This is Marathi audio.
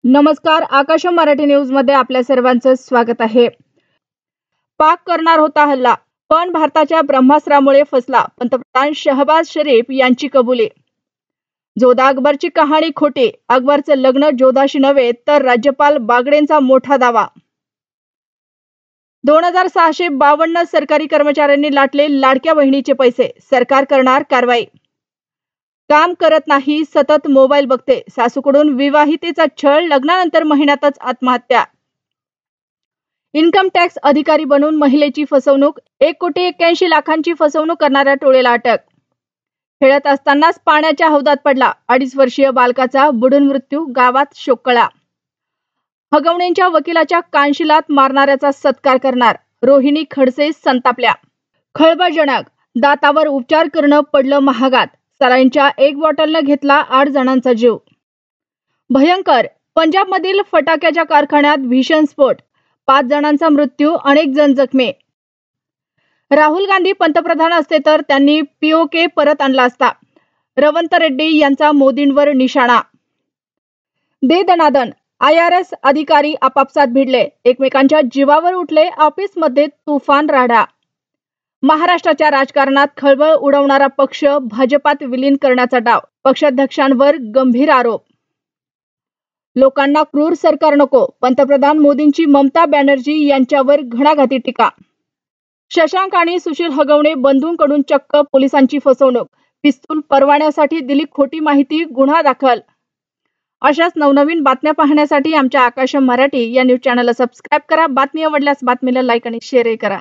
नमस्कार, आकाश मराठी न्यूज मध्ये आपल्या सर्वांचं स्वागत आहे। पाक करणार होता हल्ला, पण भारताच्या ब्रह्मास्त्रामुळे फसला, पंतप्रधान शहबाज शरीफ यांची कबुली। जोधा अकबरची कहाणी खोटी, अकबरचं लग्न जोधाशी नव्हे तर राज्यपाल बागडेंचा मोठा दावा। 2652 सरकारी कर्मचाऱ्यांनी लाटले लाडक्या बहिणीचे पैसे, सरकार करणार कारवाई। काम करत नाही, सतत मोबाईल बघते, सासूकडून विवाहितेचा छळ, लग्नानंतर महिन्यातच आत्महत्या। इन्कम टॅक्स अधिकारी बनून महिलेची फसवणूक, 1,81,00,000ची फसवणूक करणाऱ्या टोळीला अटक। खेळत असतानाच पाण्याच्या हौदात पडला, 2.5 वर्षीय बालकाचा बुडून मृत्यू, गावात शोककळा। हगवणेंच्या वकिलाच्या कानशिलात मारणाऱ्याचा सत्कार करणार, रोहिणी खडसे संतापल्या। खळबळजनक, दातावर उपचार करणं पडलं महागात, सलाईनच्या 1 बॉटलनं घेतला 8 जणांचा जीव। भयंकर, पंजाबमधील फटाक्याच्या कारखान्यात भीषण स्फोट, 5 जणांचा मृत्यू, अनेक जण जखमी। राहुल गांधी पंतप्रधान असते तर त्यांनी पीओके परत आणला असता, रवंत रेड्डी यांचा मोदींवर निशाणा। दे दणादण, IRS अधिकारी आपापसात भिडले, एकमेकांच्या जीवावर उठले, ऑफिसमध्ये तुफान राडा। महाराष्ट्राच्या राजकारणात खळबळ उडवणारा पक्ष भाजपात विलीन करण्याचा डाव, पक्षाध्यक्षांवर गंभीर आरोप। लोकांना क्रूर सरकार नको, पंतप्रधान मोदींची ममता बॅनर्जी यांच्यावर घणाघाती टीका। शशांक आणि सुशील हगवणे बंधूंकडून चक्क पोलिसांची फसवणूक, पिस्तूल परवान्यासाठी दिली खोटी माहिती, गुन्हा दाखल। अशाच नवनवीन बातम्या पाहण्यासाठी आमच्या आकाश मराठी या न्यूज चॅनलला सबस्क्राईब करा। बातमी आवडल्यास बातमीला लाईक आणि शेअरही करा।